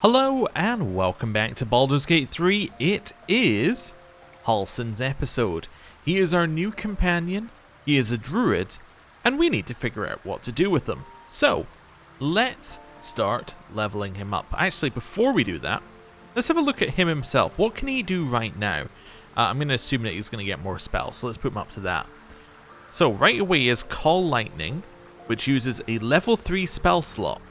Hello and welcome back to Baldur's Gate 3. It is Halsin's episode. He is our new companion, he is a druid, and we need to figure out what to do with him. So, let's start leveling him up. Actually, before we do that, let's have a look at him himself. What can he do right now? I'm going to assume that he's going to get more spells, so let's put him up to that. So, right away is Call Lightning, which uses a level 3 spell slot.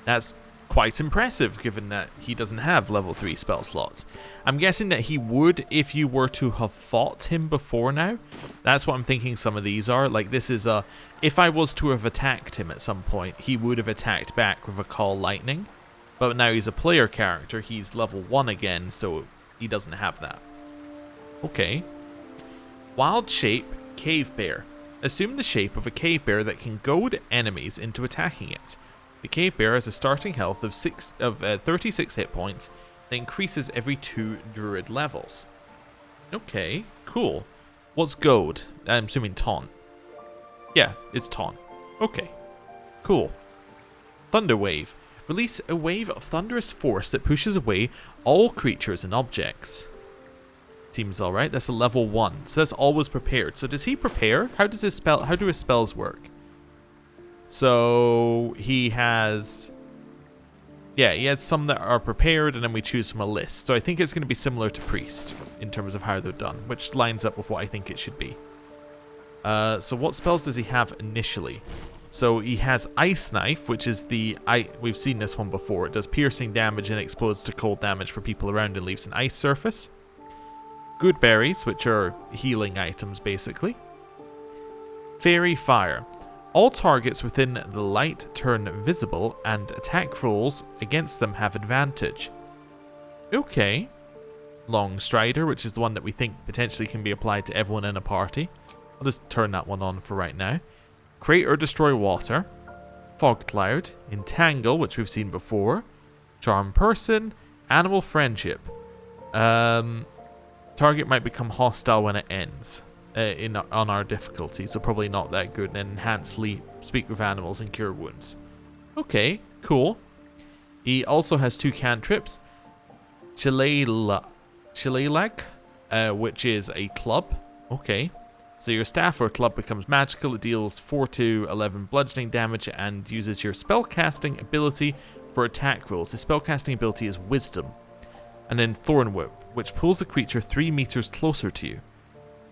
That's quite impressive given that he doesn't have level 3 spell slots. I'm guessing that he would if you were to have fought him before now. That's what I'm thinking some of these are. Like this is a, if I was to have attacked him at some point, he would have attacked back with a Call Lightning. But now he's a player character, he's level 1 again, so he doesn't have that. Okay. Wild Shape Cave Bear. Assume the shape of a cave bear that can goad enemies into attacking it. The cave bear has a starting health of 36 hit points that increases every 2 druid levels. Okay, cool. What's goad? I'm assuming taunt. Yeah, it's taunt. Okay, cool. Thunder Wave. Release a wave of thunderous force that pushes away all creatures and objects. Seems alright, that's a level 1. So that's always prepared. So does he prepare? How do his spells work? So he has, he has some that are prepared and then we choose from a list. So I think it's going to be similar to Priest in terms of how they're done, which lines up with what I think it should be. So what spells does he have initially? So he has Ice Knife, which is we've seen this one before. It does piercing damage and explodes to cold damage for people around and leaves an ice surface. Good Berries, which are healing items basically. Fairy Fire. All targets within the light turn visible, and attack rolls against them have advantage. Okay. Long Strider, which is the one that we think potentially can be applied to everyone in a party. I'll just turn that one on for right now. Create or Destroy Water. Fog Cloud. Entangle, which we've seen before. Charm Person. Animal Friendship. Target might become hostile when it ends. On our difficulty, so probably not that good. And enhance sleep, speak with animals, and cure wounds. Okay, cool. He also has 2 cantrips. Shillelagh, which is a club. Okay. So your staff or club becomes magical. It deals 4 to 11 bludgeoning damage and uses your spellcasting ability for attack rolls. The spellcasting ability is Wisdom. And then Thorn Whip, which pulls a creature 3 meters closer to you.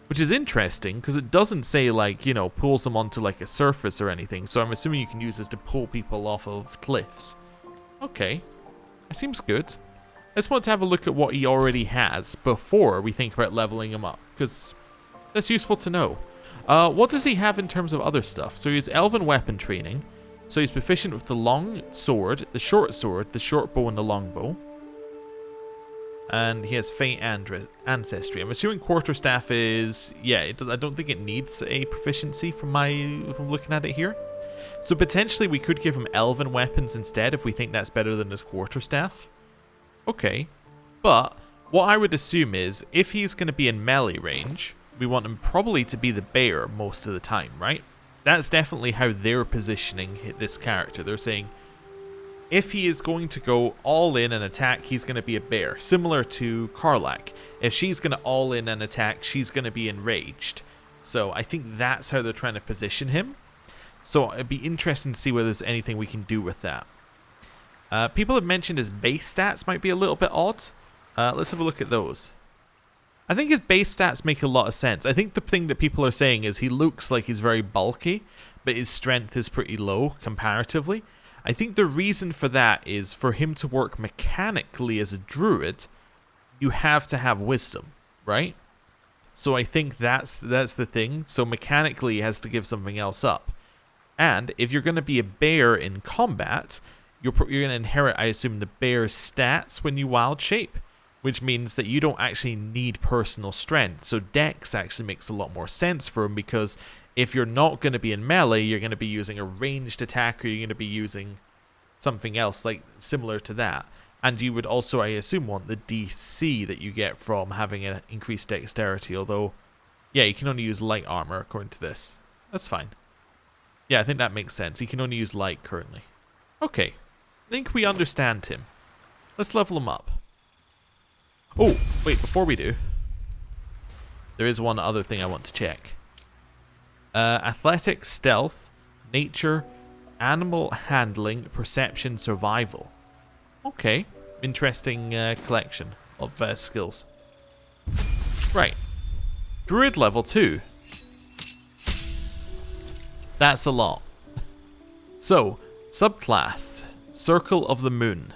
Which is interesting, because it doesn't say, like, you know, pulls them onto, like, a surface or anything. So I'm assuming you can use this to pull people off of cliffs. Okay. That seems good. I just want to have a look at what he already has before we think about leveling him up, because that's useful to know. What does he have in terms of other stuff? So he has Elven Weapon Training. So he's proficient with the long sword, the short bow, and the long bow. And he has Fey Ancestry. I'm assuming Quarterstaff is... Yeah, I don't think it needs a proficiency from looking at it here. So potentially we could give him Elven Weapons instead if we think that's better than his Quarterstaff. Okay. But what I would assume is if he's going to be in melee range, we want him probably to be the bear most of the time, right? That's definitely how they're positioning this character. They're saying, if he is going to go all in and attack, he's going to be a bear, similar to Karlach. If she's going to all in and attack, she's going to be enraged. So I think that's how they're trying to position him. So it'd be interesting to see whether there's anything we can do with that. People have mentioned his base stats might be a little bit odd. Let's have a look at those. I think his base stats make a lot of sense. I think the thing that people are saying is he looks like he's very bulky, but his strength is pretty low comparatively. I think the reason for that is for him to work mechanically as a druid, you have to have wisdom, right? So I think that's the thing. So mechanically he has to give something else up. And if you're going to be a bear in combat, you're going to inherit, I assume, the bear's stats when you wild shape, which means that you don't actually need personal strength. So Dex actually makes a lot more sense for him, because if you're not going to be in melee, you're going to be using a ranged attack, or you're going to be using something else like similar to that. And you would also, I assume, want the DC that you get from having an increased dexterity. Although, yeah, you can only use light armor according to this. That's fine. Yeah, I think that makes sense. He can only use light currently. Okay. I think we understand him. Let's level him up. Oh, wait, before we do, there is one other thing I want to check. Athletics, stealth, nature, animal handling, perception, survival. Okay, interesting collection of skills. Right, druid level 2. That's a lot. So, subclass, Circle of the Moon.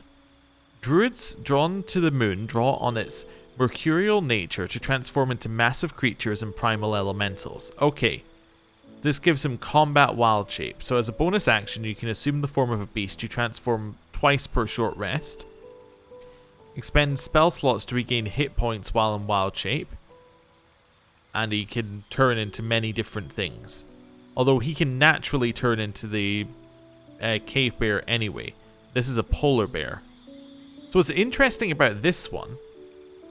Druids drawn to the moon draw on its mercurial nature to transform into massive creatures and primal elementals. Okay. This gives him combat wild shape, so as a bonus action you can assume the form of a beast. You transform twice per short rest. Expend spell slots to regain hit points while in wild shape. And he can turn into many different things. Although he can naturally turn into the cave bear anyway. This is a polar bear. So what's interesting about this one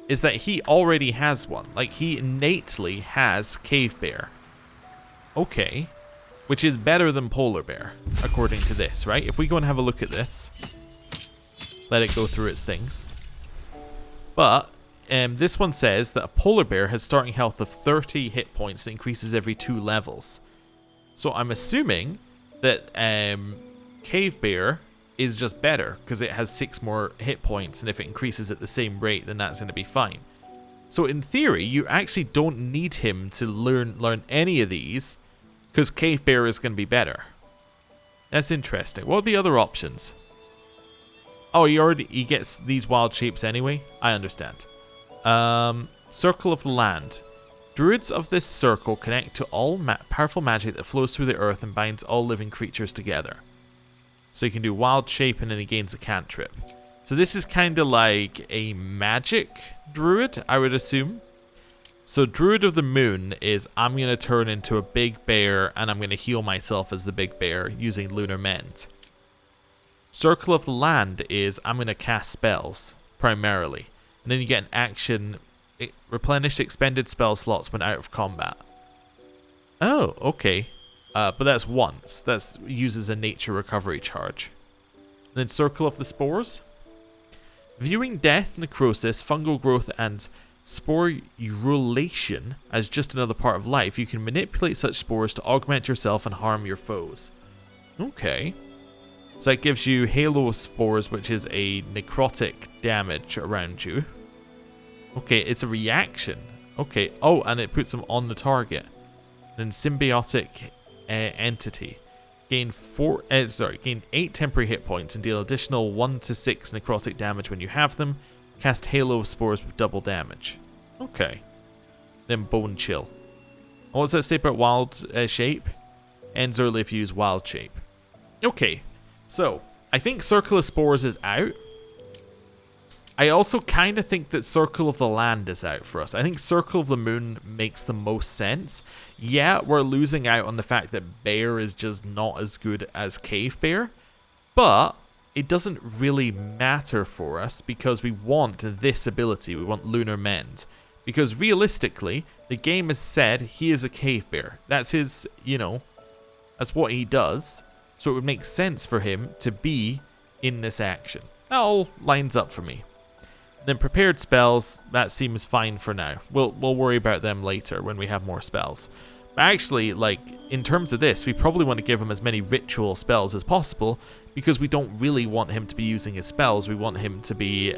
is that he already has one. Like, he innately has cave bear. Okay. Which is better than polar bear, according to this, right? If we go and have a look at this, let it go through its things. But this one says that a polar bear has starting health of 30 hit points that increases every 2 levels. So I'm assuming that cave bear is just better because it has 6 more hit points, and if it increases at the same rate, then that's going to be fine. So in theory, you actually don't need him to learn any of these because cave bear is going to be better. That's interesting. What are the other options? Oh, he gets these wild shapes anyway. I understand. Circle of the Land. Druids of this circle connect to all powerful magic that flows through the earth and binds all living creatures together. So you can do wild shape and then he gains a cantrip. So this is kind of like a magic druid, I would assume. So Druid of the Moon is I'm going to turn into a big bear and I'm going to heal myself as the big bear using Lunar Mend. Circle of the Land is I'm going to cast spells, primarily. And then you get an action, replenish expended spell slots when out of combat. Oh, okay. But that's once. That uses a nature recovery charge. And then Circle of the Spores. Viewing death, necrosis, fungal growth, and sporulation as just another part of life, you can manipulate such spores to augment yourself and harm your foes. Okay. So that gives you Halo of Spores, which is a necrotic damage around you. Okay, it's a reaction. Okay. Oh, and it puts them on the target. Then Symbiotic Entity. Gain 8 temporary hit points and deal additional 1 to 6 necrotic damage when you have them. Cast Halo of Spores with double damage. Okay. Then Bone Chill. And what's that say about Wild Shape? Ends early if you use Wild Shape. Okay. So, I think Circle of Spores is out. I also kind of think that Circle of the Land is out for us. I think Circle of the Moon makes the most sense. Yeah, we're losing out on the fact that Bear is just not as good as Cave Bear. But it doesn't really matter for us because we want this ability. We want Lunar Mend. Because realistically, the game has said he is a Cave Bear. That's his, that's what he does. So it would make sense for him to be in this action. That all lines up for me. Then prepared spells, that seems fine for now. We'll worry about them later when we have more spells. But actually, in terms of this, we probably want to give him as many ritual spells as possible because we don't really want him to be using his spells. We want him to be,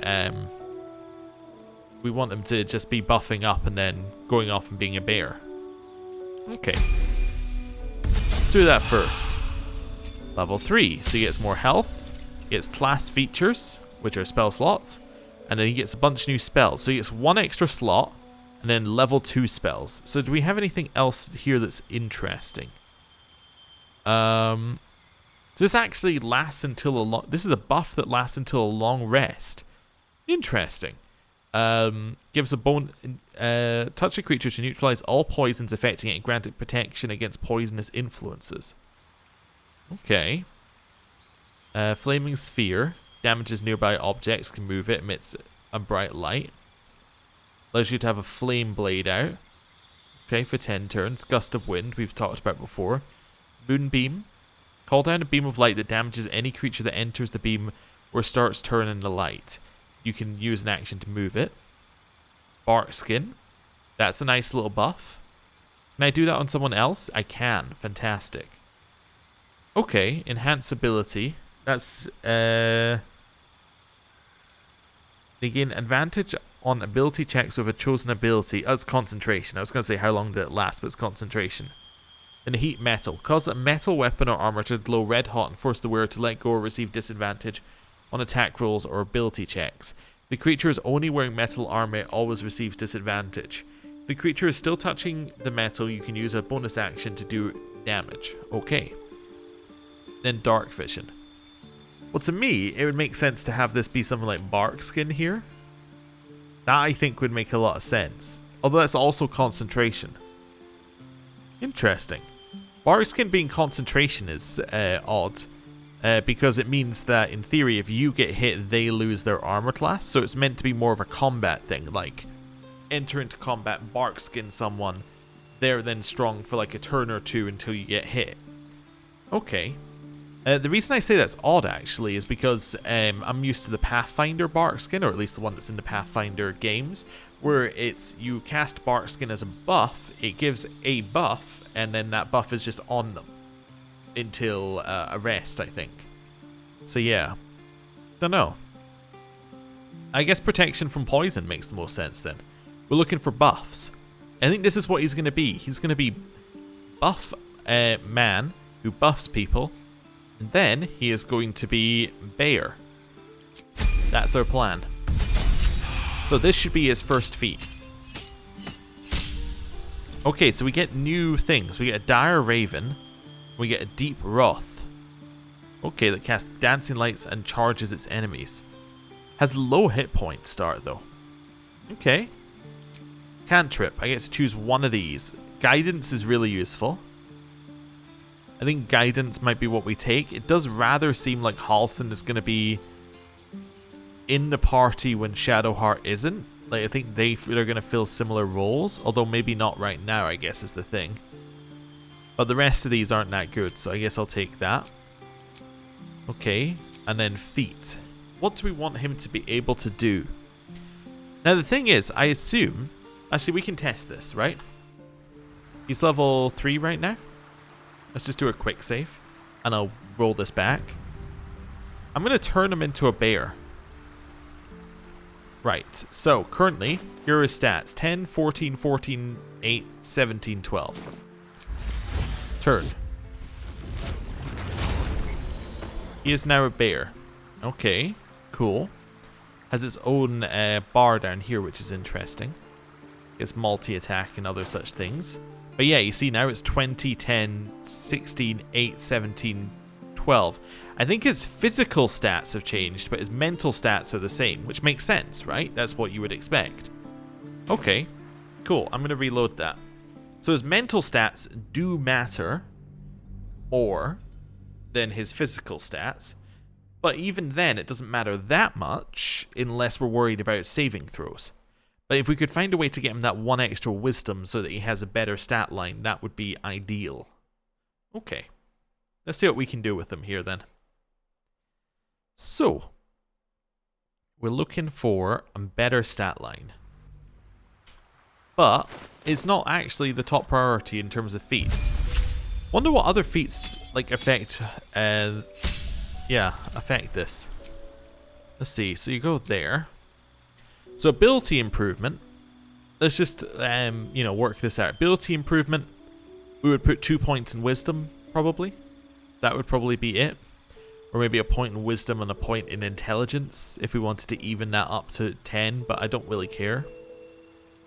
we want him to just be buffing up and then going off and being a bear. Okay. Let's do that first. Level 3, so he gets more health, he gets class features, which are spell slots, and then he gets a bunch of new spells. So he gets 1 extra slot, and then level 2 spells. So do we have anything else here that's interesting? This actually lasts until a long... This is a buff that lasts until a long rest. Interesting. Gives a bone... touch a creature to neutralize all poisons affecting it and grant it protection against poisonous influences. Okay. Flaming Sphere. Damages nearby objects, can move it, emits a bright light. Allows you to have a flame blade out. Okay, for 10 turns. Gust of Wind, we've talked about before. Moonbeam. Call down a beam of light that damages any creature that enters the beam or starts turn in the light. you can use an action to move it. Bark skin. That's a nice little buff. Can I do that on someone else? I can. Fantastic. Okay, enhance ability. That's they gain advantage on ability checks with a chosen ability. That's concentration. I was going to say how long did it last, but it's concentration. Then heat metal. Cause a metal weapon or armor to glow red hot and force the wearer to let go or receive disadvantage on attack rolls or ability checks. The creature is only wearing metal armor, it always receives disadvantage. If the creature is still touching the metal, you can use a bonus action to do damage. Okay. Then dark vision. Well, to me, it would make sense to have this be something like bark skin here. That, I think, would make a lot of sense. Although that's also concentration. Interesting. Bark skin being concentration is odd. Because it means that, in theory, if you get hit, they lose their armor class. So it's meant to be more of a combat thing. Like, enter into combat, bark skin someone. They're then strong for like a turn or two until you get hit. Okay. The reason I say that's odd, actually, is because I'm used to the Pathfinder bark skin, or at least the one that's in the Pathfinder games, where it's you cast bark skin as a buff, it gives a buff, and then that buff is just on them until a rest, I think. So yeah, don't know. I guess protection from poison makes the most sense then. We're looking for buffs. I think this is what he's going to be. He's going to be buff man who buffs people. And then he is going to be bear. That's our plan. So this should be his first feat. Okay, so we get new things. We get a dire raven. We get a deep wrath. Okay, that casts dancing lights and charges its enemies. Has low hit point start though. Okay. Cantrip. I get to choose one of these. Guidance is really useful. I think guidance might be what we take. It does rather seem like Halsin is going to be in the party when Shadowheart isn't. Like, I think they're going to fill similar roles, although maybe not right now, I guess is the thing. But the rest of these aren't that good, so I guess I'll take that. Okay, and then feat. What do we want him to be able to do? Now the thing is, I assume... Actually, we can test this, right? He's level 3 right now. Let's just do a quick save, and I'll roll this back. I'm going to turn him into a bear. Right, so currently, here are his stats. 10, 14, 14, 8, 17, 12. Turn. He is now a bear. Okay, cool. Has its own bar down here, which is interesting. It's multi-attack and other such things. But yeah, you see now it's 20, 10, 16, 8, 17, 12. I think his physical stats have changed, but his mental stats are the same, which makes sense, right? That's what you would expect. Okay, cool. I'm going to reload that. So his mental stats do matter more than his physical stats, but even then it doesn't matter that much unless we're worried about saving throws. But if we could find a way to get him that one extra wisdom so that he has a better stat line, that would be ideal. Okay. Let's see what we can do with him here then. So, we're looking for a better stat line. But it's not actually the top priority in terms of feats. Wonder what other feats like affect affect this. Let's see. So you go there. So ability improvement. Let's just work this out. Ability improvement. We would put 2 points in wisdom probably. That would probably be it. Or maybe a point in wisdom and a point in intelligence if we wanted to even that up to 10, but I don't really care.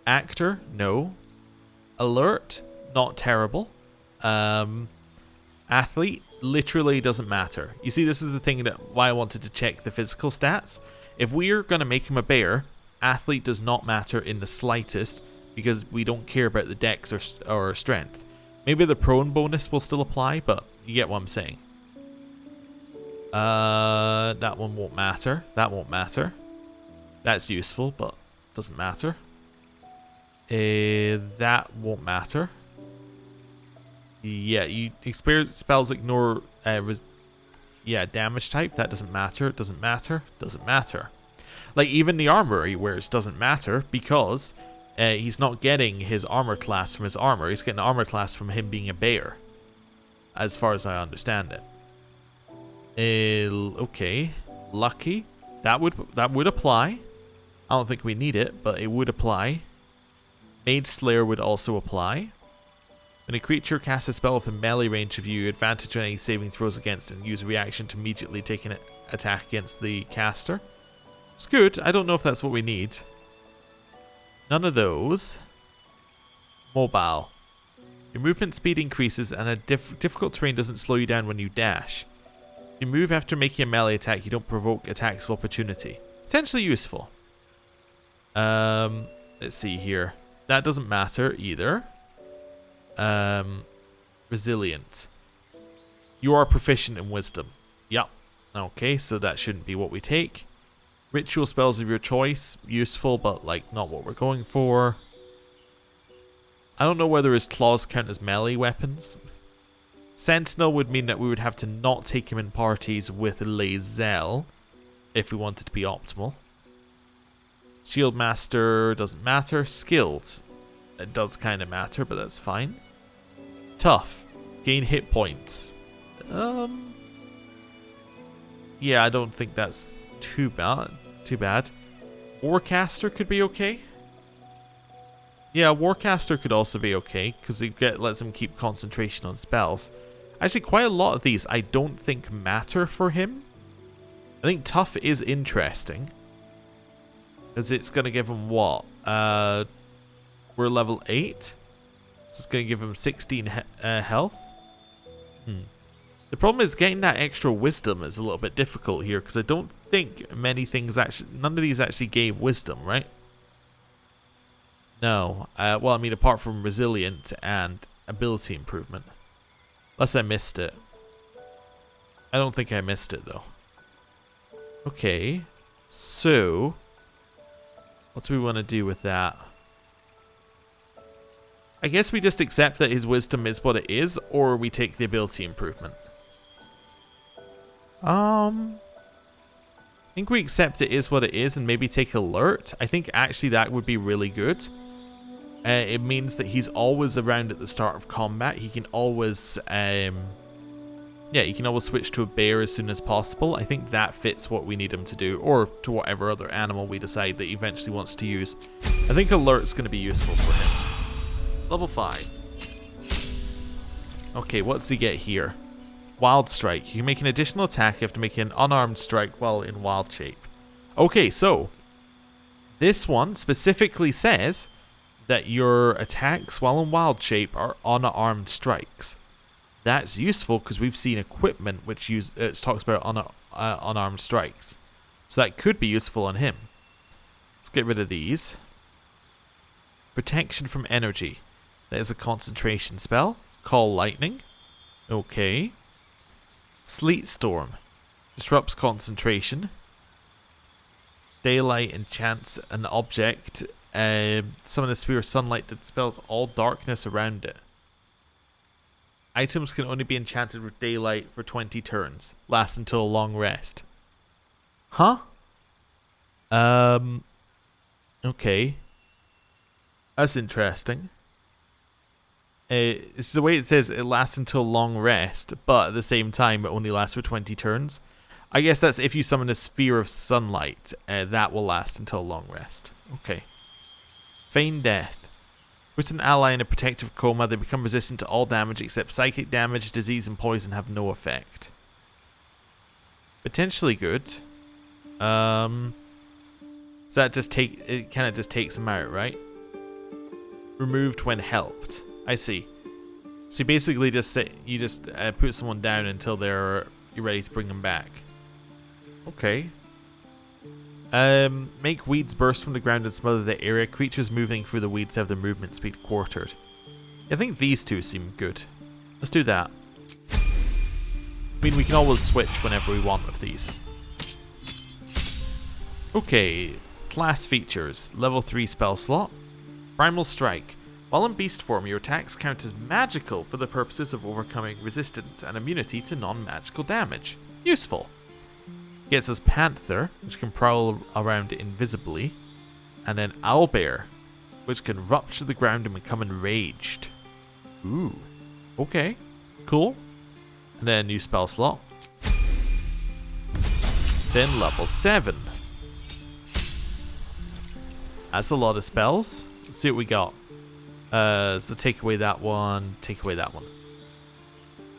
Actor, no. Alert, not terrible. Athlete, literally doesn't matter. You see, this is the thing that why I wanted to check the physical stats. If we're going to make him a bear, athlete does not matter in the slightest because we don't care about the dex or strength. Maybe the prone bonus will still apply, but you get what I'm saying. That one won't matter. That won't matter. That's useful, but doesn't matter. That won't matter. Yeah, you experience spells ignore damage type. That doesn't matter. Doesn't matter. Doesn't matter. Like, even the armor he wears doesn't matter because he's not getting his armor class from his armor. He's getting armor class from him being a bear, as far as I understand it. Okay, lucky. That would apply. I don't think we need it, but it would apply. Mage Slayer would also apply. When a creature casts a spell within melee range of you, advantage on any saving throws against it, and use a reaction to immediately take an attack against the caster. It's good. I don't know if that's what we need. None of those. Mobile. Your movement speed increases and a difficult terrain doesn't slow you down when you dash. If you move after making a melee attack, you don't provoke attacks of opportunity. Potentially useful. Let's see here. That doesn't matter either. Resilient. You are proficient in wisdom. Yep. Okay, so that shouldn't be what we take. Ritual spells of your choice. Useful, but like not what we're going for. I don't know whether his claws count as melee weapons. Sentinel would mean that we would have to not take him in parties with Lae'zel if we wanted to be optimal. Shield Master doesn't matter. Skilled. It does kind of matter, but that's fine. Tough. Gain hit points. Yeah, I don't think that's too bad. Warcaster could be okay. Yeah, Warcaster could also be okay, because it lets him keep concentration on spells. Actually, quite a lot of these I don't think matter for him. I think Tough is interesting. Because it's going to give him what? We're level 8. So it's going to give him 16 health. The problem is getting that extra wisdom is a little bit difficult here, because I don't think many things actually... None of these actually gave wisdom, right? No. Well, I mean, apart from resilient and ability improvement. Unless I missed it. I don't think I missed it, though. Okay. So... what do we want to do with that? I guess we just accept that his wisdom is what it is, or we take the ability improvement. I think we accept it is what it is and maybe take alert. I think actually that would be really good. It means that he's always around at the start of combat. He can always, yeah, he can always switch to a bear as soon as possible. I think that fits what we need him to do, or to whatever other animal we decide that he eventually wants to use. I think alert's going to be useful for him. Level 5. Okay, what does he get here? Wild Strike. You can make an additional attack after making an unarmed strike while in wild shape. Okay, so this one specifically says that your attacks while in wild shape are unarmed strikes. That's useful because we've seen equipment which talks about unarmed strikes. So that could be useful on him. Let's get rid of these. Protection from energy. That is a concentration spell. Call Lightning. Okay. Sleet Storm. Disrupts concentration. Daylight enchants an object. Summon a sphere of sunlight that dispels all darkness around it. Items can only be enchanted with daylight for 20 turns. Lasts until a long rest. Huh? Okay. That's interesting. It's the way it says it lasts until long rest, but at the same time it only lasts for 20 turns. I guess that's if you summon a sphere of sunlight, that will last until long rest. Okay. Feign Death. Put an ally in a protective coma, they become resistant to all damage except psychic damage, disease, and poison have no effect. Potentially good. So that it kind of just takes them out, right? Removed when helped. I see. So you basically just put someone down until you're ready to bring them back. Okay. Make weeds burst from the ground and smother the area. Creatures moving through the weeds have their movement speed quartered. I think these two seem good. Let's do that. I mean, we can always switch whenever we want with these. Okay. Class features. Level 3 spell slot. Primal Strike. While in beast form, your attacks count as magical for the purposes of overcoming resistance and immunity to non-magical damage. Useful. Gets us Panther, which can prowl around invisibly. And then Owlbear, which can rupture the ground and become enraged. Ooh. Okay. Cool. And then new spell slot. Then level 7. That's a lot of spells. Let's see what we got. So take away that one, take away that one.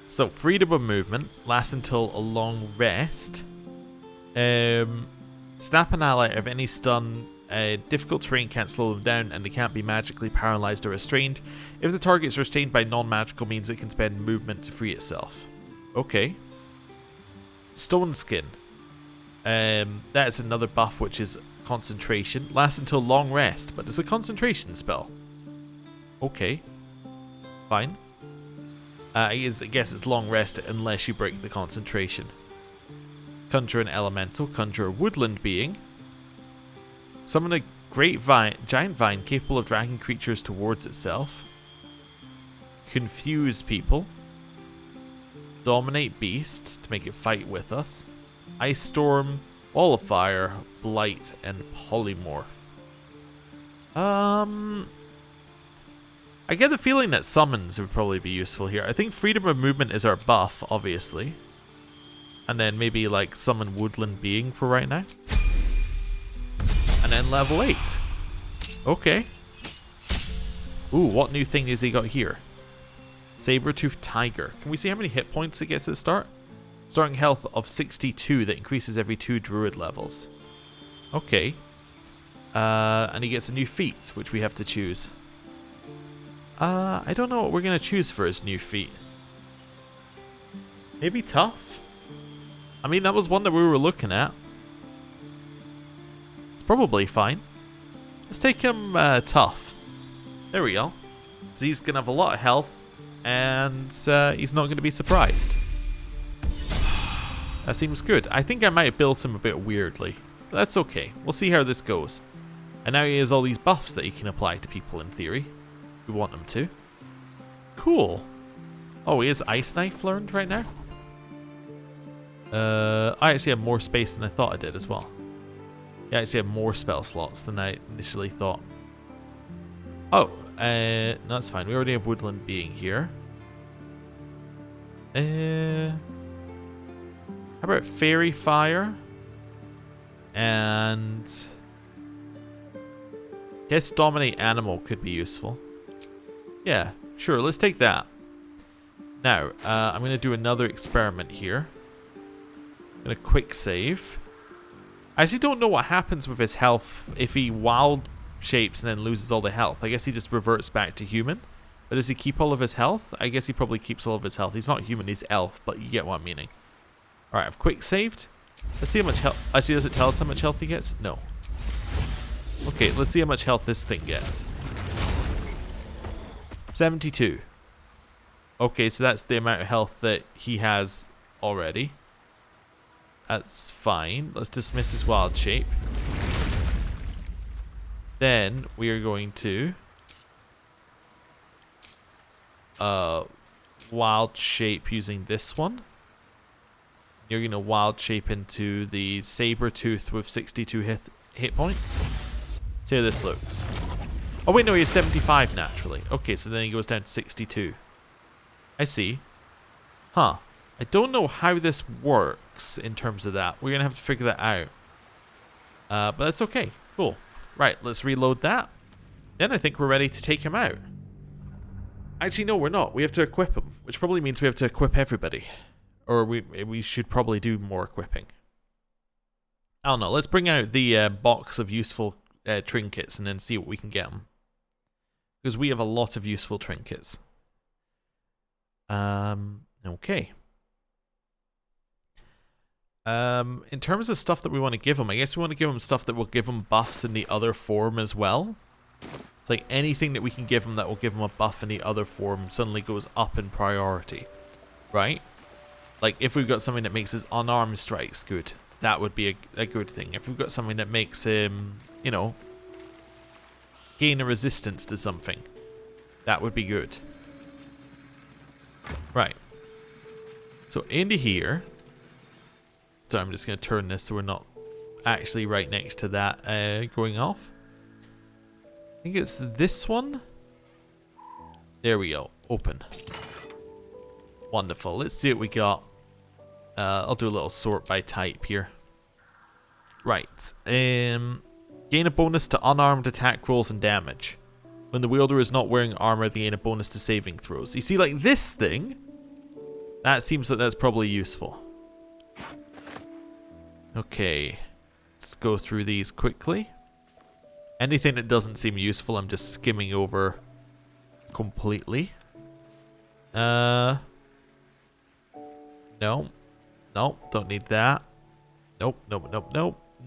So freedom of movement lasts until a long rest. Snap an ally of any stun. Difficult terrain can't slow them down, and they can't be magically paralyzed or restrained. If the target is restrained by non-magical means, it can spend movement to free itself. Okay. Stone Skin. That is another buff, which is concentration. Lasts until long rest, but it's a concentration spell. Okay. Fine. I guess it's long rest unless you break the concentration. Conjure an elemental. Conjure a woodland being. Summon a giant vine capable of dragging creatures towards itself. Confuse people. Dominate beast to make it fight with us. Ice Storm, Wall of Fire, Blight, and Polymorph. I get the feeling that summons would probably be useful here. I think freedom of movement is our buff, obviously. And then maybe like summon woodland being for right now. And then level 8. Okay. Ooh, what new thing has he got here? Saber-toothed tiger. Can we see how many hit points it gets at the start? Starting health of 62 that increases every 2 druid levels. Okay. And he gets a new feat, which we have to choose. I don't know what we're going to choose for his new feat. Maybe tough? I mean, that was one that we were looking at. It's probably fine. Let's take him tough. There we go. So he's going to have a lot of health, and he's not going to be surprised. That seems good. I think I might have built him a bit weirdly. But that's okay. We'll see how this goes. And now he has all these buffs that he can apply to people in theory. We want him to. Cool. Oh, he has Ice Knife learned right now? I actually have more space than I thought I did as well. Yeah, I actually have more spell slots than I initially thought. Oh, no, that's fine. We already have Woodland Being here. How about Fairy Fire? And guess Dominate Animal could be useful. Yeah, sure, let's take that. Now, I'm going to do another experiment here. I'm going to quick save. I actually don't know what happens with his health if he wild shapes and then loses all the health. I guess he just reverts back to human. But does he keep all of his health? I guess he probably keeps all of his health. He's not human, he's elf, but you get what I'm meaning. Alright, I've quick saved. Let's see how much health. Actually, does it tell us how much health he gets? No. Okay, let's see how much health this thing gets. 72. Okay, so that's the amount of health that he has already. That's fine. Let's dismiss his wild shape. Then we are going to wild shape using this one. You're going to wild shape into the Saber-tooth with 62 hit points. See how this looks. Oh wait, no, he has 75 naturally. Okay, so then he goes down to 62. I see. Huh. I don't know how this works in terms of that. We're going to have to figure that out. But that's okay. Cool. Right, let's reload that. Then I think we're ready to take him out. Actually, no, we're not. We have to equip him, which probably means we have to equip everybody. Or we should probably do more equipping. I don't know. Let's bring out the box of useful trinkets and then see what we can get them. Because we have a lot of useful trinkets. Okay. In terms of stuff that we want to give him, I guess we want to give him stuff that will give him buffs in the other form as well. It's like anything that we can give him that will give him a buff in the other form suddenly goes up in priority. Right? Like, if we've got something that makes his unarmed strikes good, that would be a good thing. If we've got something that makes him, you know, gain a resistance to something, that would be good. Right. So, into here. So I'm just going to turn this so we're not actually right next to that going off. I think it's this one. There we go. Open. Wonderful. Let's see what we got. I'll do a little sort by type here. Right. Gain a bonus to unarmed attack rolls and damage. When the wielder is not wearing armor, they gain a bonus to saving throws. You see, like this thing, that seems like that's probably useful. Okay. Let's go through these quickly. Anything that doesn't seem useful, I'm just skimming over completely. No. Nope, don't need that. Nope.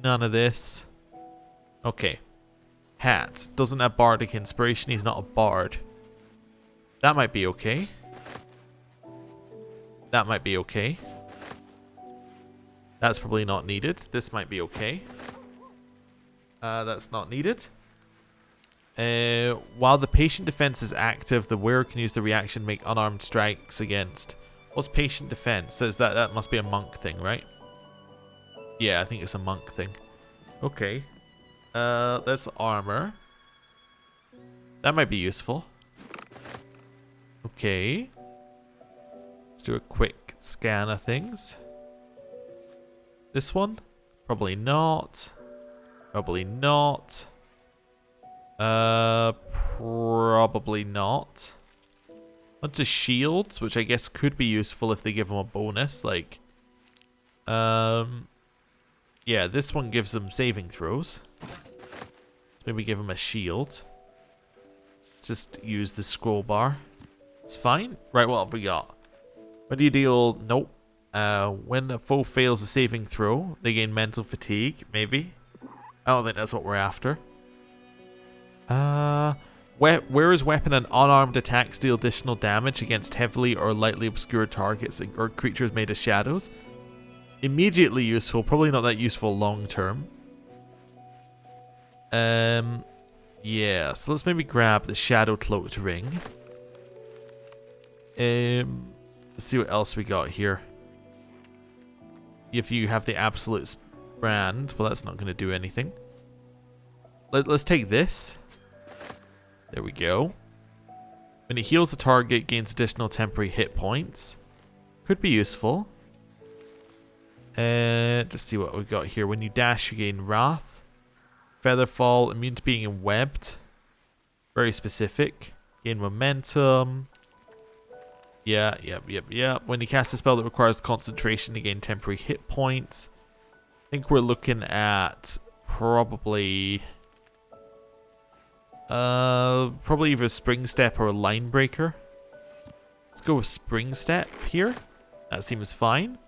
None of this. Okay. Hat. Doesn't have bardic inspiration, he's not a bard. That might be okay. That might be okay. That's probably not needed. This might be okay. That's not needed. While the patient defense is active, the wearer can use the reaction to make unarmed strikes against. What's patient defense? That must be a monk thing, right? Yeah, I think it's a monk thing. Okay. That's armor. That might be useful. Okay. Let's do a quick scan of things. This one? Probably not. Probably not. Probably not. Bunch of shields, which I guess could be useful if they give them a bonus. Like, yeah, this one gives them saving throws. Let's maybe give them a shield. Just use the scroll bar. It's fine. Right, what have we got? When do you deal? Nope. When a foe fails a saving throw, they gain mental fatigue. Maybe. I don't think that's what we're after. Wearer's weapon and unarmed attacks deal additional damage against heavily or lightly obscured targets or creatures made of shadows. Immediately useful, probably not that useful long term. Yeah, so let's maybe grab the shadow cloaked ring. Let's see what else we got here. If you have the absolute brand, well, that's not going to do anything. Let's take this. There we go. When it heals the target, gains additional temporary hit points. Could be useful. Just see what we got here. When you dash, you gain Wrath. Featherfall, immune to being webbed. Very specific. Gain momentum. Yeah. When you cast a spell that requires concentration, you gain temporary hit points. I think we're looking at probably either Spring Step or Line Breaker. Let's go with Spring Step here. That seems fine.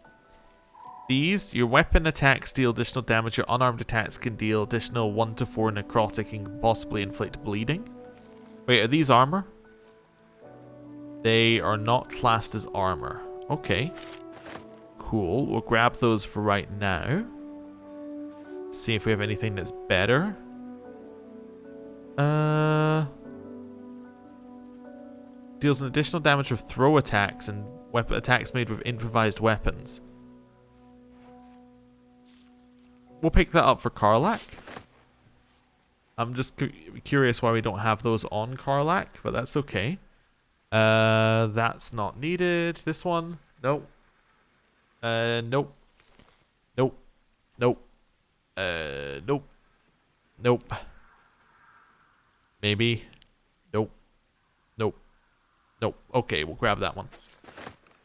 These, your weapon attacks deal additional damage. Your unarmed attacks can deal additional 1 to 4 necrotic and can possibly inflict bleeding. Wait, are these armor? They are not classed as armor. Okay. Cool. We'll grab those for right now. See if we have anything that's better. Deals an additional damage with throw attacks and attacks made with improvised weapons. We'll pick that up for Karlach. I'm just curious why we don't have those on Karlach, but that's okay. That's not needed. This one? Nope. Nope. Nope. Nope. Nope. Nope. Maybe. Nope. Nope. Nope. Okay, we'll grab that one.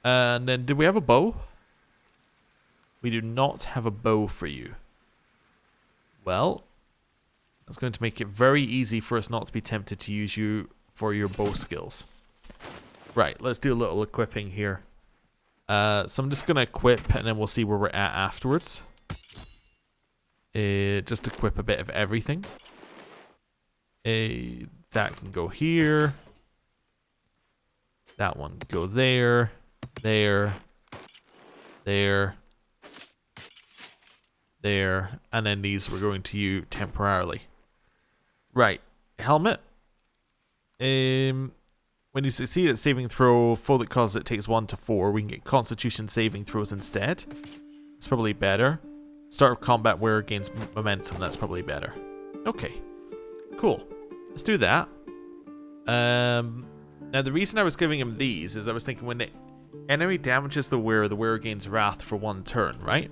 And then, did we have a bow? We do not have a bow for you. Well, that's going to make it very easy for us not to be tempted to use you for your bow skills. Right, let's do a little equipping here. So I'm just going to equip and then we'll see where we're at afterwards. Just equip a bit of everything. That can go here. That one can go there. There. There. There. And then these we're going to use temporarily. Right. Helmet. When you succeed at saving throw, foe that causes it takes 1 to 4. We can get Constitution saving throws instead. It's probably better. Start of combat where gains momentum. That's probably better. Okay. Cool. Let's do that. Now the reason I was giving him these is I was thinking when the enemy damages the wearer gains wrath for 1 turn, right?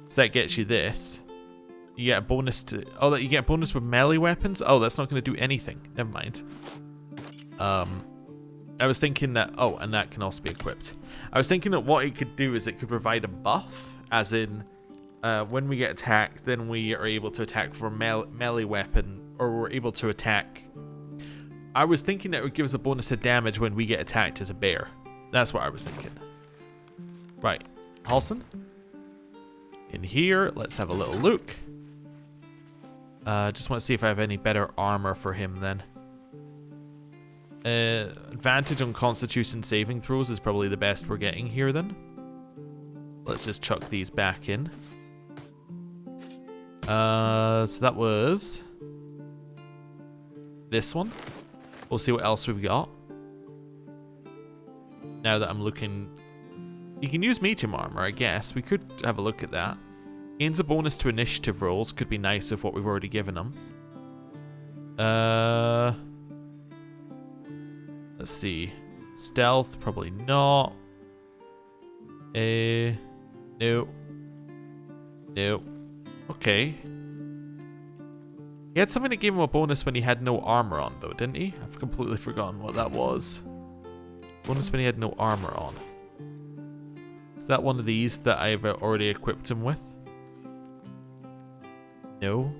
So that gets you this. You get a bonus to... Oh, you get a bonus with melee weapons? Oh, that's not going to do anything. Never mind. I was thinking that... Oh, and that can also be equipped. I was thinking that what it could do is it could provide a buff, as in... when we get attacked, then we are able to attack for a melee weapon, or we're able to attack... I was thinking that it would give us a bonus to damage when we get attacked as a bear. That's what I was thinking. Right. Halson? In here, let's have a little look. Just want to see if I have any better armor for him then. Advantage on Constitution saving throws is probably the best we're getting here then. Let's just chuck these back in. So that was this one. We'll see what else we've got. Now that I'm looking... You can use medium armor, I guess. We could have a look at that. Gains a bonus to initiative rolls. Could be nice with what we've already given them. Let's see. Stealth, probably not. No. No. Okay. He had something that gave him a bonus when he had no armor on, though, didn't he? I've completely forgotten what that was. Bonus when he had no armor on. Is that one of these that I've already equipped him with? No.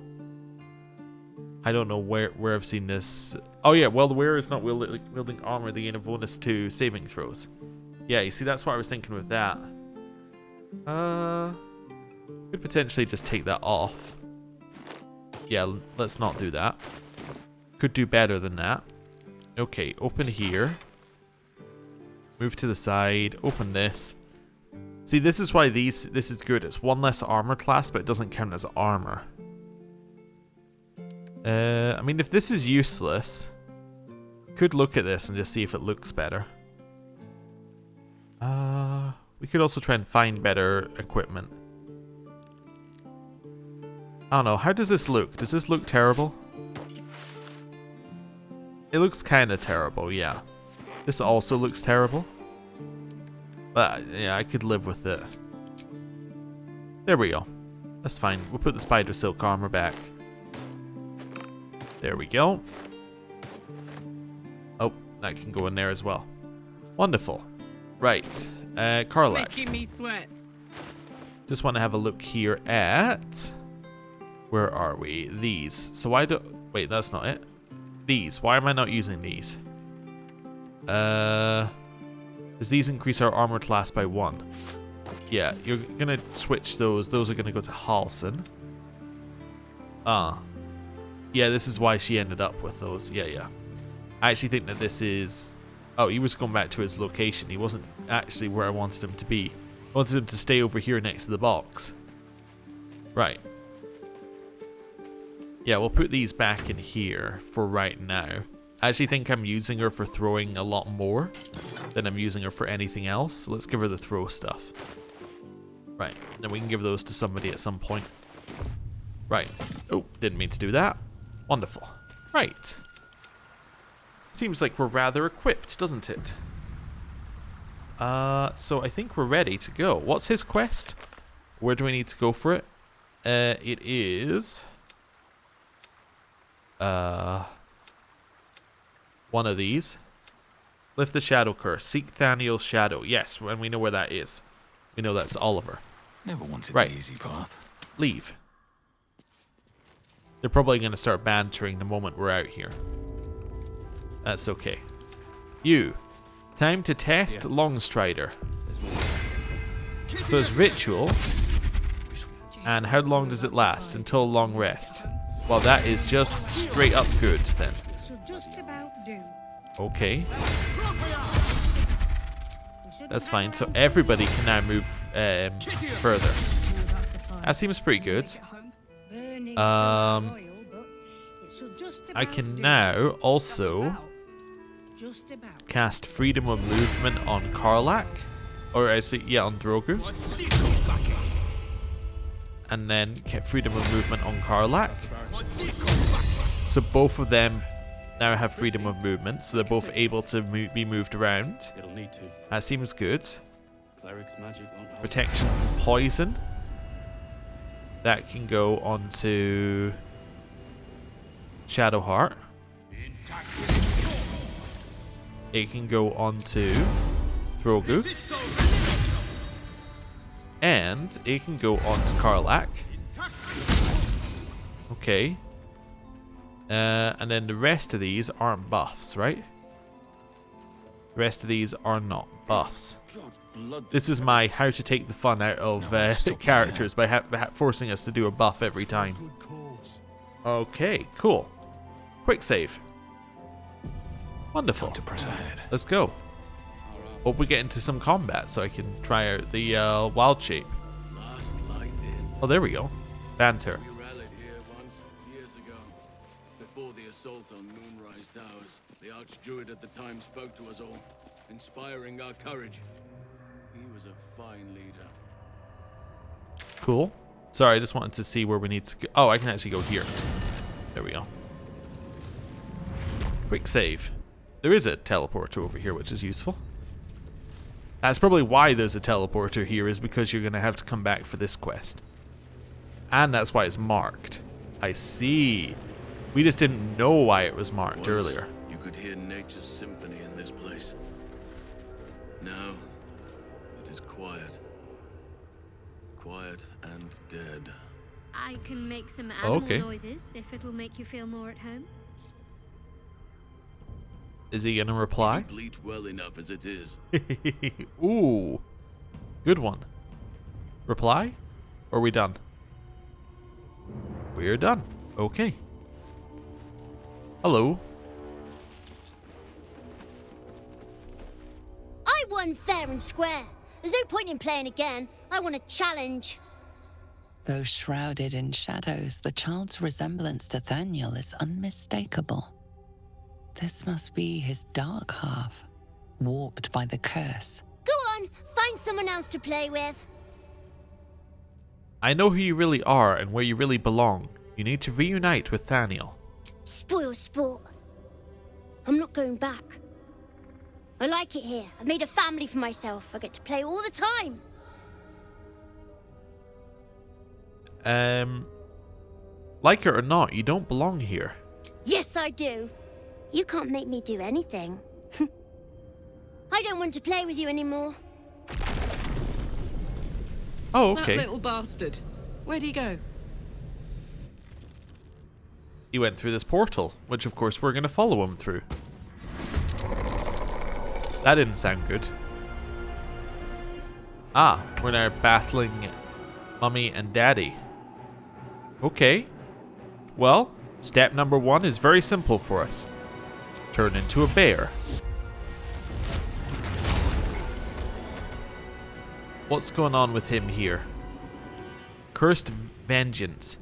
I don't know where I've seen this. Oh yeah, well the wearer is not wielding armor, they gain a bonus to saving throws. Yeah, you see, that's what I was thinking with that. Could potentially just take that off. Yeah, let's not do that. Could do better than that. Okay, open here. Move to the side. Open this. See, this is why this is good. It's 1 less armor class, but it doesn't count as armor. I mean, if this is useless, could look at this and just see if it looks better. We could also try and find better equipment. I don't know. How does this look? Does this look terrible? It looks kind of terrible, yeah. This also looks terrible. But, yeah, I could live with it. There we go. That's fine. We'll put the spider silk armor back. There we go. Oh, that can go in there as well. Wonderful. Right. Karlach. Making me sweat. Just want to have a look here at... Where are we? These. So why do... Wait, that's not it. These. Why am I not using these? Does these increase our armor class by 1? Yeah, you're going to switch those. Those are going to go to Halson. Yeah, this is why she ended up with those. Yeah. I actually think that this is... Oh, he was going back to his location. He wasn't actually where I wanted him to be. I wanted him to stay over here next to the box. Right. Yeah, we'll put these back in here for right now. I actually think I'm using her for throwing a lot more than I'm using her for anything else. So let's give her the throw stuff. Right, then we can give those to somebody at some point. Right. Oh, didn't mean to do that. Wonderful. Right. Seems like we're rather equipped, doesn't it? So I think we're ready to go. What's his quest? Where do we need to go for it? It is... one of these. Lift the shadow curse. Seek Thaniel's shadow. Yes, and we know where that is. We know that's Oliver. Never wanted right. the easy path. Leave. They're probably going to start bantering the moment we're out here. That's okay. You. Time to test Longstrider. So it's ritual. And how long does it last? Until long rest. Well, that is just straight up good then. Okay. That's fine. So everybody can now move further. That seems pretty good. I can now also cast Freedom of Movement on Karlach. Or I see, yeah, on Drogu. And then get freedom of movement on Karlach. So both of them now have freedom of movement, so they're both able to be moved around. It'll need to. That seems good. Cleric's magic won't hold. Protection from poison. That can go onto Shadowheart. It can go onto Drogu. And it can go onto Karlach. Okay. And then the rest of these aren't buffs, right? The rest of these are not buffs. This is my how to take the fun out of characters by forcing us to do a buff every time. Okay, cool. Quick save. Wonderful. Let's go. Hope we get into some combat so I can try out the wild shape. Oh, there we go. Banter. We rallied here once, years ago. Before the assault on Moonrise Towers, the Archdruid at the time spoke to us all, inspiring our courage. He was a fine leader. Cool. Sorry, I just wanted to see where we need to go. Oh, I can actually go here. There we go. Quick save. There is a teleporter over here, which is useful. That's probably why there's a teleporter here, is because you're going to have to come back for this quest. And that's why it's marked. I see. We just didn't know why it was marked earlier. You could hear nature's symphony in this place. Now, it is quiet. Quiet and dead. I can make some animal noises if it will make you feel more at home. Is he gonna reply? You bleat well enough as it is. Ooh. Good one. Reply? Or are we done? We're done. Okay. Hello. I won fair and square. There's no point in playing again. I want a challenge. Though shrouded in shadows, the child's resemblance to Thaniel is unmistakable. This must be his dark half, warped by the curse. Go on, find someone else to play with. I know who you really are and where you really belong. You need to reunite with Thaniel. Spoil sport. I'm not going back. I like it here. I've made a family for myself. I get to play all the time. Like it or not, you don't belong here. Yes, I do. You can't make me do anything. I don't want to play with you anymore. Oh, okay. That little bastard. Where'd he go? He went through this portal, which of course we're going to follow him through. That didn't sound good. Ah, we're now battling Mummy and Daddy. Okay. Well, step number 1 is very simple for us. Turn into a bear. What's going on with him here? Cursed Vengeance.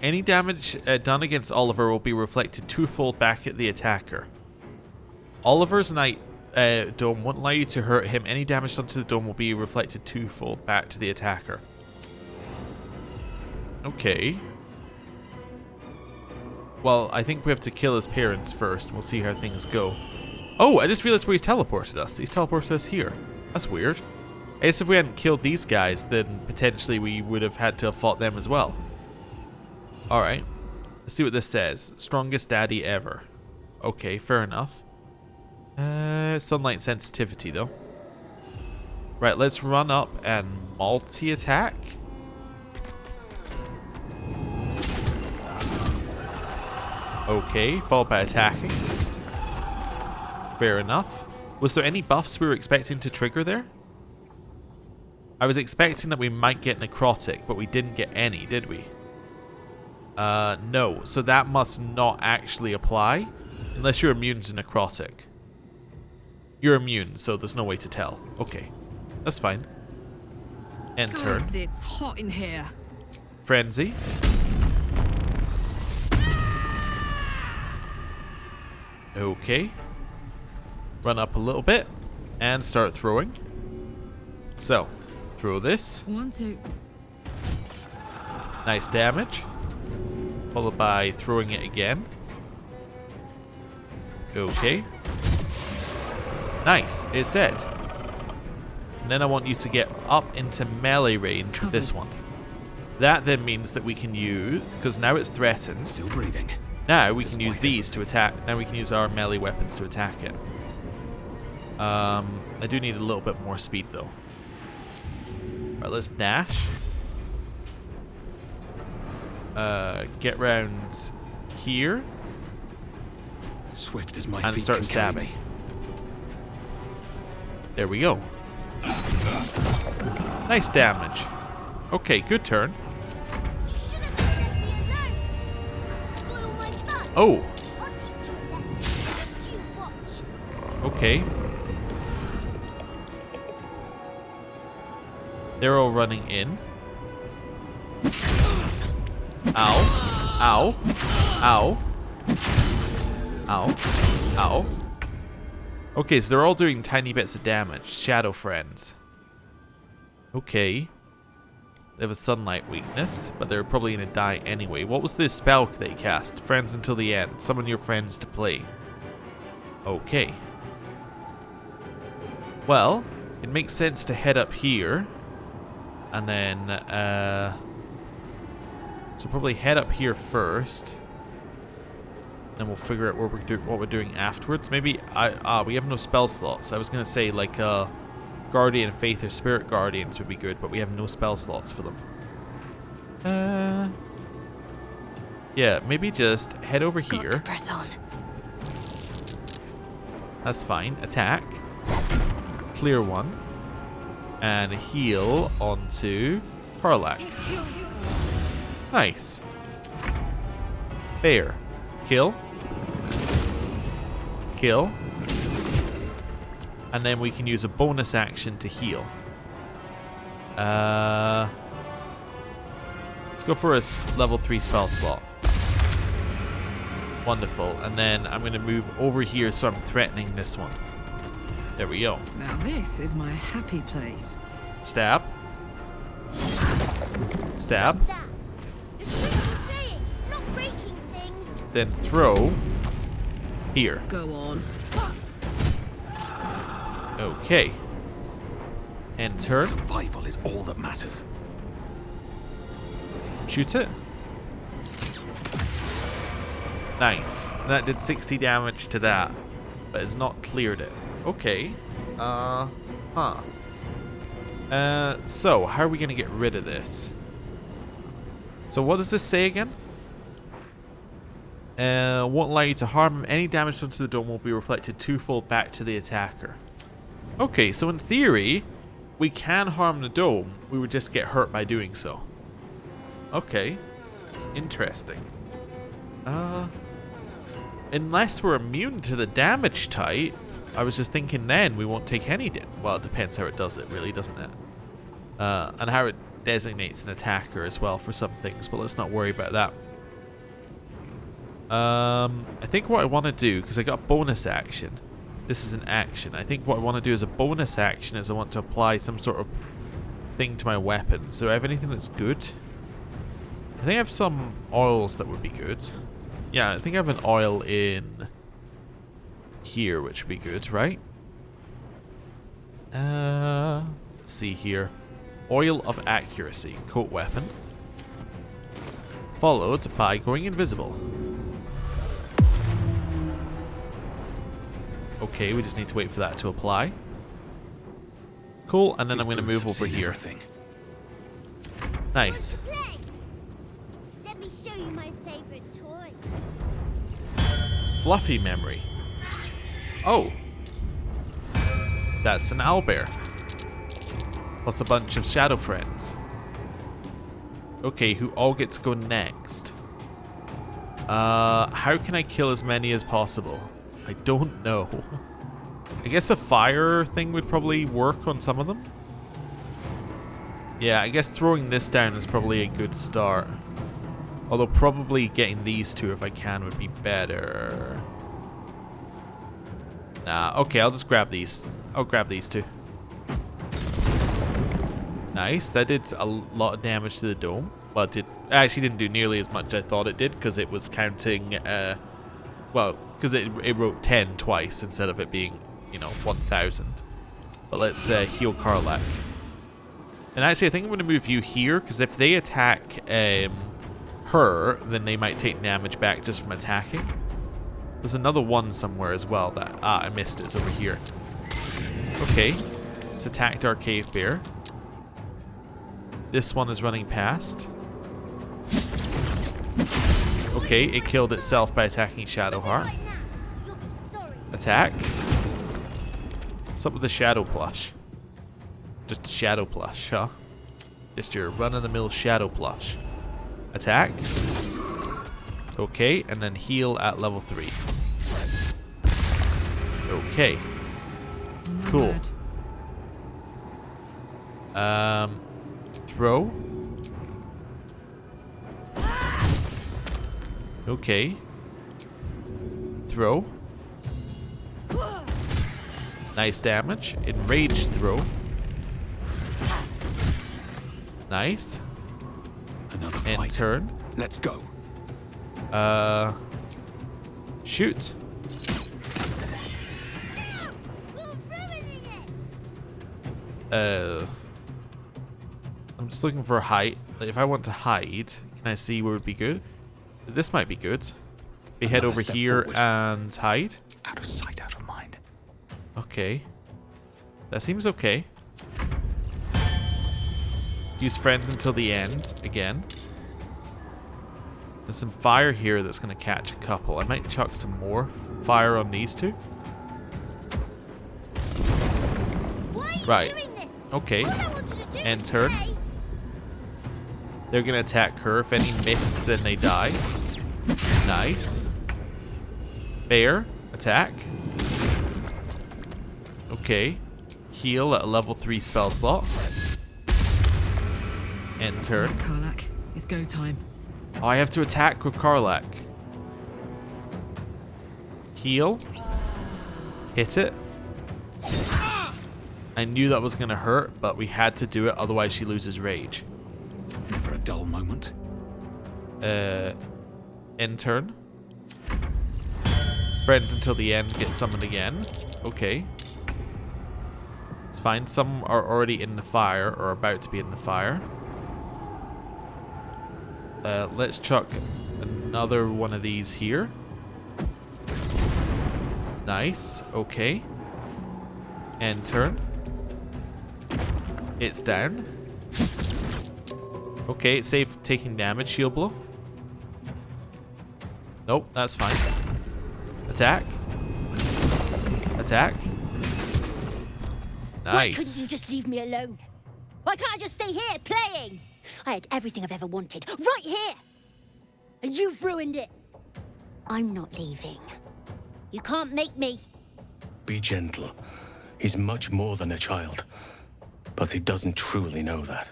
Any damage done against Oliver will be reflected twofold back at the attacker. Oliver's Night Dome won't allow you to hurt him. Any damage done to the dome will be reflected twofold back to the attacker. Okay. Well, I think we have to kill his parents first, and we'll see how things go. Oh, I just realized where he's teleported us. He's teleported us here. That's weird. I guess if we hadn't killed these guys, then potentially we would have had to have fought them as well. Alright. Let's see what this says. Strongest daddy ever. Okay, fair enough. Sunlight sensitivity, though. Right, let's run up and multi-attack. Okay, followed by attacking. Fair enough. Was there any buffs we were expecting to trigger there? I was expecting that we might get necrotic, but we didn't get any, did we? No. So that must not actually apply, unless you're immune to necrotic. You're immune, so there's no way to tell. Okay, that's fine. End turn. God, it's hot in here. Frenzy. Okay. Run up a little bit and start throwing. So, throw this. 1, 2. Nice damage. Followed by throwing it again. Okay. Nice. It's dead. And then I want you to get up into melee range with this one. That then means that we can use, because now it's threatened. Still breathing. Now we can use these to attack. Now we can use our melee weapons to attack it. I do need a little bit more speed though. Alright, let's dash. Get round here. Swift as my and feet start can carry stabbing. me. There we go. Nice damage. Okay, good turn. Oh. Okay. They're all running in. Ow. Ow. Ow. Ow. Ow. Okay, so they're all doing tiny bits of damage. Shadow friends. Okay. They have a sunlight weakness, but they're probably going to die anyway. What was this spell that you cast? Friends until the end. Summon your friends to play. Okay. Well, it makes sense to head up here. And then, so probably head up here first. Then we'll figure out what we're doing afterwards. Maybe, we have no spell slots. I was going to say, like, Guardian Faith or Spirit Guardians would be good, but we have no spell slots for them. Yeah, maybe just head over here. Press on. That's fine. Attack. Clear one. And heal onto Karlach. Nice. Fair. Kill. Kill. And then we can use a bonus action to heal. Let's go for a level 3 spell slot. Wonderful. And then I'm going to move over here so I'm threatening this one. There we go. Now this is my happy place. Stab. Stab. Then throw. Here. Go on. Okay. And turn. Survival is all that matters. Shoot it. Nice. That did 60 damage to that, but it's not cleared it. Okay. So, how are we going to get rid of this? So, what does this say again? Won't allow you to harm him. Any damage done to the dome will be reflected twofold back to the attacker. Okay, so in theory, we can harm the dome. We would just get hurt by doing so. Okay. Interesting. Unless we're immune to the damage type, I was just thinking then we won't take any damage. Well, it depends how it does it, really, doesn't it? And how it designates an attacker as well for some things, but let's not worry about that. I think what I want to do, because I got a bonus action. This is an action. I think what I want to do as a bonus action is I want to apply some sort of thing to my weapon. So do I have anything that's good? I think I have some oils that would be good. Yeah, I think I have an oil in here, which would be good, right? Let's see here. Oil of Accuracy. Coat weapon. Followed by going invisible. Okay, we just need to wait for that to apply. Cool, and then I'm going to move over here. Nice. Let me show you my favorite toy. Fluffy memory. Oh. That's an owlbear. Plus a bunch of shadow friends. Okay, who all get to go next? How can I kill as many as possible? I don't know. I guess a fire thing would probably work on some of them. Yeah, I guess throwing this down is probably a good start. Although probably getting these two if I can would be better. Nah, okay, I'll just grab these. I'll grab these two. Nice, that did a lot of damage to the dome. Well, it did actually didn't do nearly as much as I thought it did, because it was counting, well, because it wrote 10 twice instead of it being, you know, 1,000. But let's heal Karlach. And actually, I think I'm going to move you here, because if they attack her, then they might take damage back just from attacking. There's another one somewhere as well that... I missed it. It's over here. Okay. It's attacked our cave bear. This one is running past. Okay, it killed itself by attacking Shadowheart. Attack. What's up with the Shadow Plush? Just a Shadow Plush, huh? Just your run-of-the-mill Shadow Plush. Attack. Okay, and then heal at level 3. Okay. Cool. Throw. Okay. Throw. Nice damage. Enraged throw. Nice. Another And fight. turn. Let's go. Shoot. I'm just looking for a height. Like, if I want to hide, can I see where would be good? This might be good. We head Another over step here forward. and hide. Out of sight, out of mind. Okay. That seems okay. Use friends until the end again. There's some fire here that's going to catch a couple. I might chuck some more fire on these two. Right. Okay. End turn. They're going to attack her. If any miss, then they die. Nice. Bear. Attack. Okay. Heal at a level 3 spell slot. End turn. Karlach, it's go time. Oh, I have to attack with Karlach. Heal. Hit it. I knew that was going to hurt, but we had to do it, otherwise she loses rage. Never a dull moment. End turn. Friends until the end, get summoned again. Okay. It's fine. Some are already in the fire, or about to be in the fire. Let's chuck another one of these here. Nice. Okay. End turn. It's down. Okay, it's safe taking damage. Shield blow. Nope, that's fine. Attack. Attack. Why couldn't Nice. you just leave me alone? Why can't I just stay here playing? I had everything I've ever wanted, right here! And you've ruined it. I'm not leaving. You can't make me. Be gentle. He's much more than a child. But he doesn't truly know that.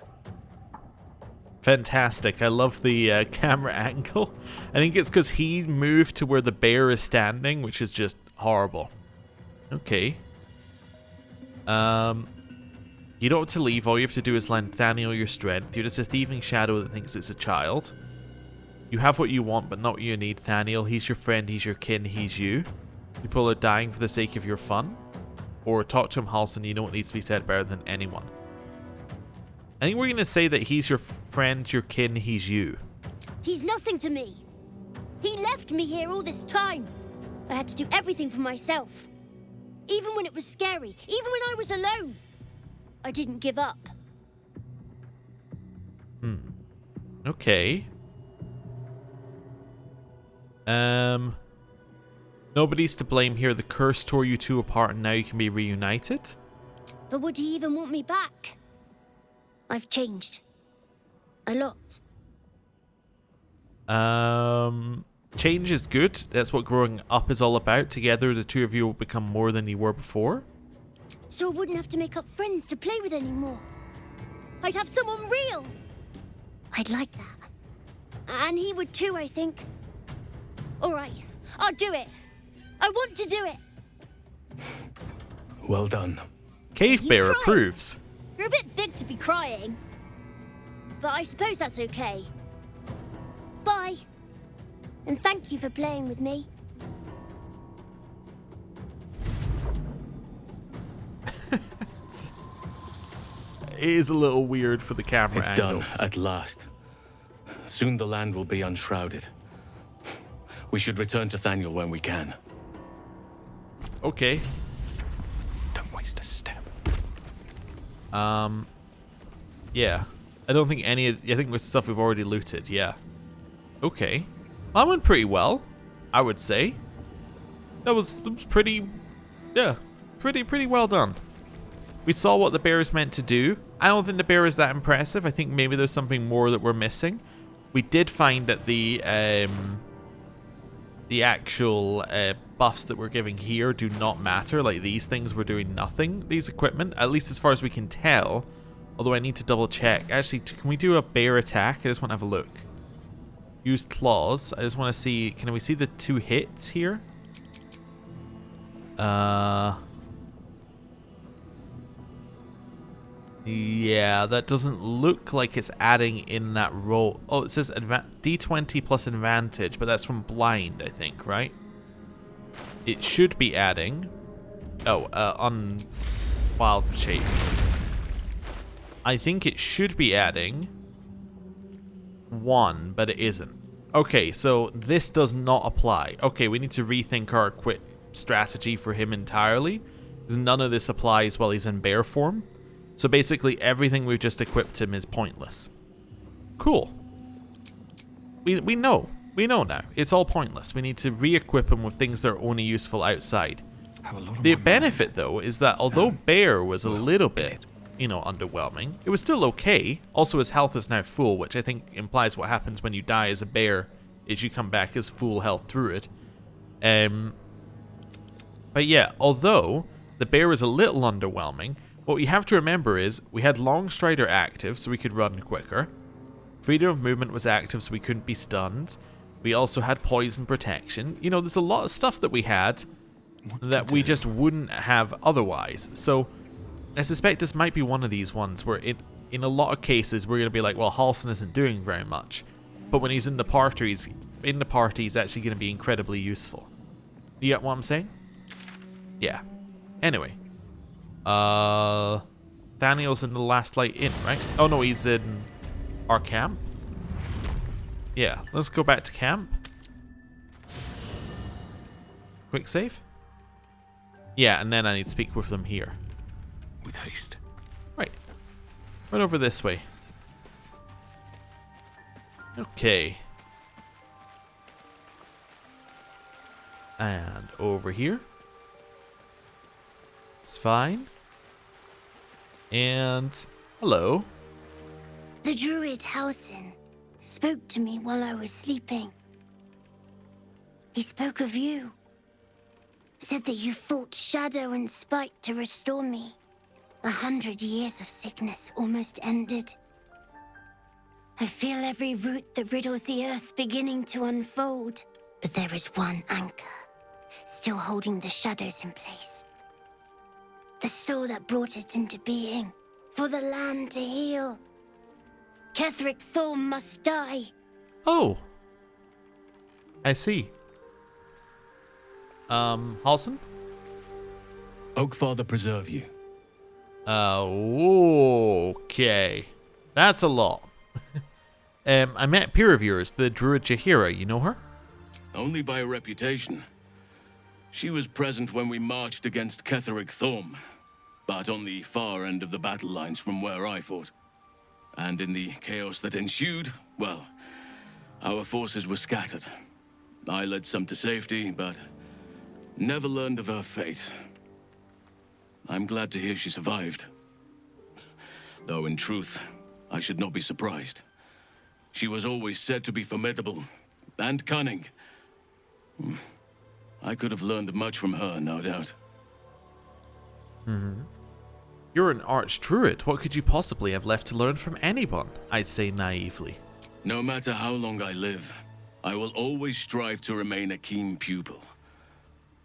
Fantastic. I love the camera angle. I think it's because he moved to where the bear is standing, which is just horrible. Okay. You don't have to leave. All you have to do is lend Thaniel your strength. You're just a thieving shadow that thinks it's a child. You have what you want, but not what you need, Thaniel. He's your friend, he's your kin, he's you. People are dying for the sake of your fun. Or talk to him, Halsin. You know what needs to be said better than anyone. I think we're going to say that he's your friend, your kin, he's you. He's nothing to me. He left me here all this time. I had to do everything for myself. Even when it was scary, even when I was alone. I didn't give up. Okay. Nobody's to blame here. The curse tore you two apart and now you can be reunited. But would he even want me back? I've changed. A lot. Change is good. That's what growing up is all about. Together, the two of you will become more than you were before. So I wouldn't have to make up friends to play with anymore. I'd have someone real. I'd like that. And he would too, I think. All right, I'll do it. I want to do it. Well done. Cave You Bear crying? approves. You're a bit big to be crying. But I suppose that's okay. Goodbye. And thank you for playing with me. It is a little weird for the camera It's angles. done, at last. Soon the land will be unshrouded. We should return to Thaniel when we can. Okay. Don't waste a step. Yeah. I don't think any of... I think with stuff we've already looted, yeah. Okay. That went pretty well, I would say. That was pretty... Yeah. Pretty well done. We saw what the bear is meant to do. I don't think the bear is that impressive. I think maybe there's something more that we're missing. We did find that the actual buffs that we're giving here do not matter. Like, these things were doing nothing. These equipment, at least as far as we can tell. Although I need to double check. Actually, can we do a bear attack? I just want to have a look. Use claws. I just want to see... Can we see the 2 hits here? Yeah, that doesn't look like it's adding in that roll. Oh, it says D20 plus advantage, but that's from blind, I think, right? It should be adding... Oh, on wild shape. I think it should be adding 1, but it isn't. Okay, so this does not apply. Okay, we need to rethink our quit strategy for him entirely, because none of this applies while he's in bear form. So basically everything we've just equipped him is pointless. Cool. We know. We know now. It's all pointless. We need to re-equip him with things that are only useful outside. The benefit, though, is that although bear was a little bit, you know, underwhelming, it was still okay. Also, his health is now full, which I think implies what happens when you die as a bear is you come back as full health through it. But yeah, although the bear is a little underwhelming, what we have to remember is we had Long Strider active so we could run quicker. Freedom of movement was active so we couldn't be stunned. We also had poison protection. You know, there's a lot of stuff that we had that we just wouldn't have otherwise. So I suspect this might be one of these ones where in a lot of cases we're going to be like, well, Halsin isn't doing very much. But when he's in the party, he's actually going to be incredibly useful. You get what I'm saying? Yeah. Anyway. Daniel's in the Last Light Inn, right? Oh no, he's in our camp. Yeah, let's go back to camp. Quick save. Yeah, and then I need to speak with them here. With haste. Right. Right over this way. Okay. And over here. It's fine. And hello. The druid Halsin spoke to me while I was sleeping. He spoke of you. Said that you fought shadow and spite to restore me. 100 years of sickness almost ended. I feel every root that riddles the earth beginning to unfold. But there is one anchor, still holding the shadows in place. The soul that brought it into being, for the land to heal. Ketheric Thorm must die. Oh. I see. Halsin? Oakfather preserve you. Okay. That's a lot. I met a peer of yours, the druid Jaheira. You know her? Only by reputation. She was present when we marched against Ketheric Thorm, but on the far end of the battle lines from where I fought. And in the chaos that ensued, well, our forces were scattered. I led some to safety, but never learned of her fate. I'm glad to hear she survived. Though in truth, I should not be surprised. She was always said to be formidable and cunning. I could have learned much from her, no doubt. You're an archdruid. What could you possibly have left to learn from anyone? I'd say naively. No matter how long I live, I will always strive to remain a keen pupil.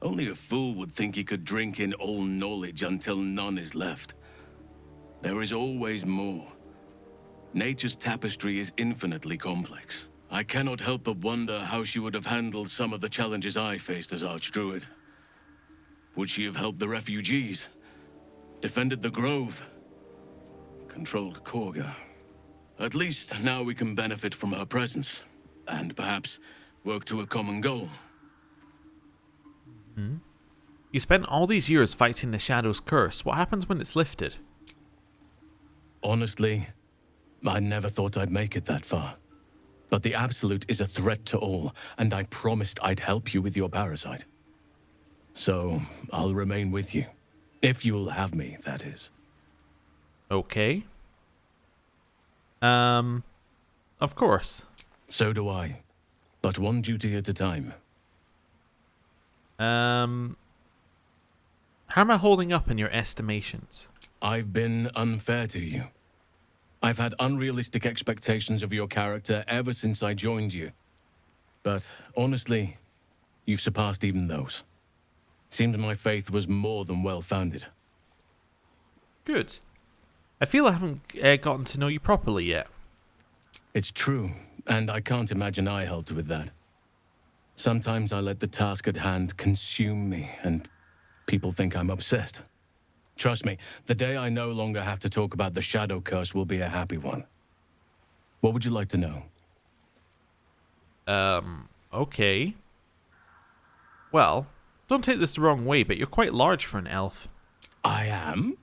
Only a fool would think he could drink in all knowledge until none is left. There is always more. Nature's tapestry is infinitely complex. I cannot help but wonder how she would have handled some of the challenges I faced as Archdruid. Would she have helped the refugees? Defended the Grove? Controlled Korga? At least now we can benefit from her presence, and perhaps work to a common goal. You spent all these years fighting the Shadow's curse. What happens when it's lifted? Honestly, I never thought I'd make it that far. But the Absolute is a threat to all, and I promised I'd help you with your parasite. So, I'll remain with you. If you'll have me, that is. Okay. Of course. So do I. But one duty at a time. How am I holding up in your estimations? I've been unfair to you. I've had unrealistic expectations of your character ever since I joined you. But honestly, you've surpassed even those. Seemed my faith was more than well-founded. Good. I feel I haven't gotten to know you properly yet. It's true, and I can't imagine I helped with that. Sometimes I let the task at hand consume me, and people think I'm obsessed. Trust me, the day I no longer have to talk about the Shadow Curse will be a happy one. What would you like to know? Okay. Well, don't take this the wrong way, but you're quite large for an elf. I am?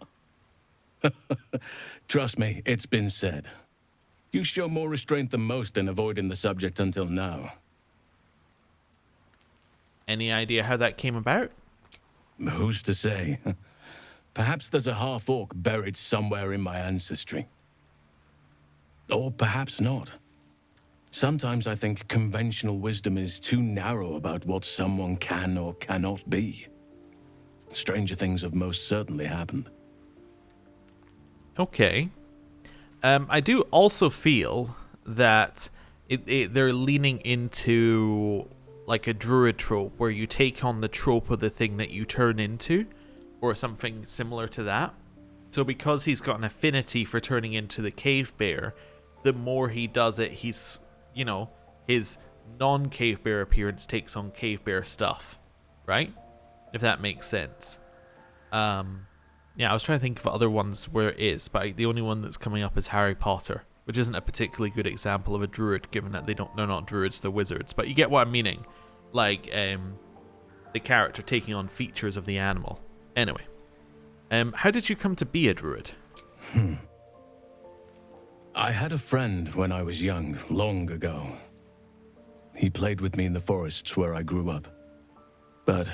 Trust me, it's been said. You show more restraint than most in avoiding the subject until now. Any idea how that came about? Who's to say? Perhaps there's a half-orc buried somewhere in my ancestry. Or perhaps not. Sometimes I think conventional wisdom is too narrow about what someone can or cannot be. Stranger things have most certainly happened. Okay. I do also feel that they're leaning into like a druid trope where you take on the trope of the thing that you turn into, or something similar to that. So because he's got an affinity for turning into the cave bear, the more he does it, he's, you know, his non-cave bear appearance takes on cave bear stuff, right? If that makes sense. Yeah, I was trying to think of other ones where it is, but the only one that's coming up is Harry Potter, which isn't a particularly good example of a druid, given that they're not druids, they're wizards. But you get what I'm meaning, like the character taking on features of the animal. Anyway, how did you come to be a druid? I had a friend when I was young, long ago. He played with me in the forests where I grew up. But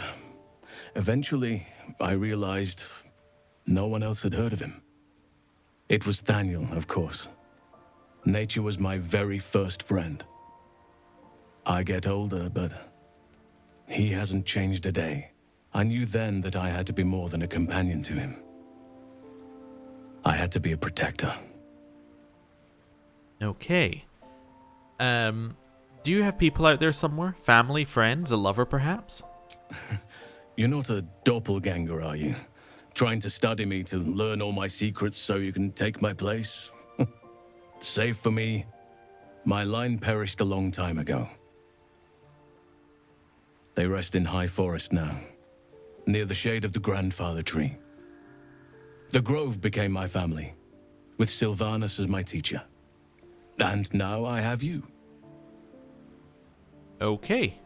eventually, I realized no one else had heard of him. It was Thaniel, of course. Nature was my very first friend. I get older, but he hasn't changed a day. I knew then that I had to be more than a companion to him. I had to be a protector. Okay. Do you have people out there somewhere? Family, friends, a lover perhaps? You're not a doppelganger, are you? Trying to study me to learn all my secrets so you can take my place? Save for me, my line perished a long time ago. They rest in High Forest now, near the shade of the grandfather tree. The Grove became my family, with Sylvanas as my teacher. And now I have you. Okay.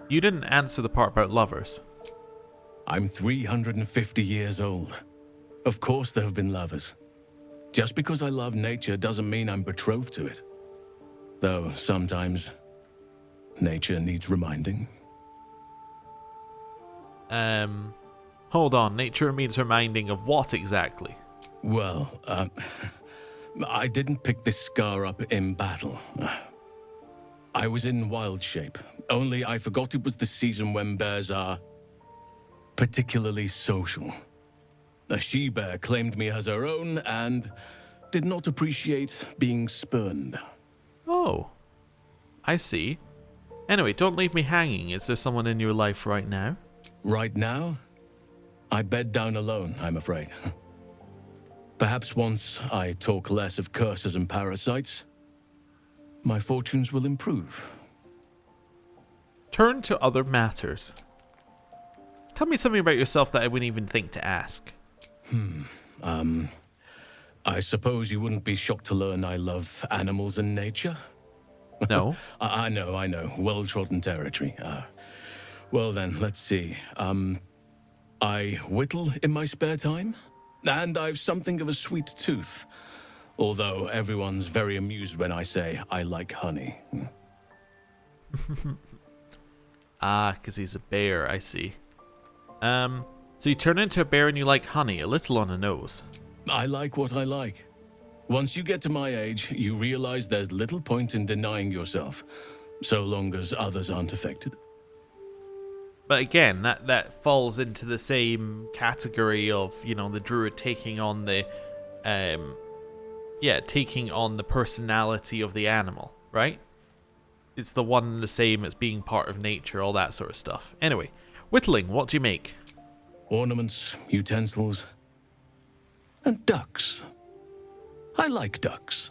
You didn't answer the part about lovers. I'm 350 years old. Of course there have been lovers. Just because I love nature doesn't mean I'm betrothed to it. Though sometimes nature needs reminding. Hold on. Nature needs reminding of what exactly? Well, I didn't pick this scar up in battle. I was in wild shape, only I forgot it was the season when bears are particularly social. A she-bear claimed me as her own and did not appreciate being spurned. Oh, I see. Anyway, don't leave me hanging. Is there someone in your life right now? Right now? I bed down alone, I'm afraid. Perhaps once I talk less of curses and parasites, my fortunes will improve. Turn to other matters. Tell me something about yourself that I wouldn't even think to ask. I suppose you wouldn't be shocked to learn I love animals and nature? No. I know. Well-trodden territory. Well then, let's see. I whittle in my spare time, and I've something of a sweet tooth. Although everyone's very amused when I say I like honey. Because he's a bear, I see. So you turn into a bear and you like honey, a little on the nose. I like what I like. Once you get to my age, you realize there's little point in denying yourself, so long as others aren't affected. But again, that falls into the same category of, you know, the druid taking on the, taking on the personality of the animal, right? It's the one and the same as being part of nature, all that sort of stuff. Anyway, whittling, what do you make? Ornaments, utensils, and ducks. I like ducks.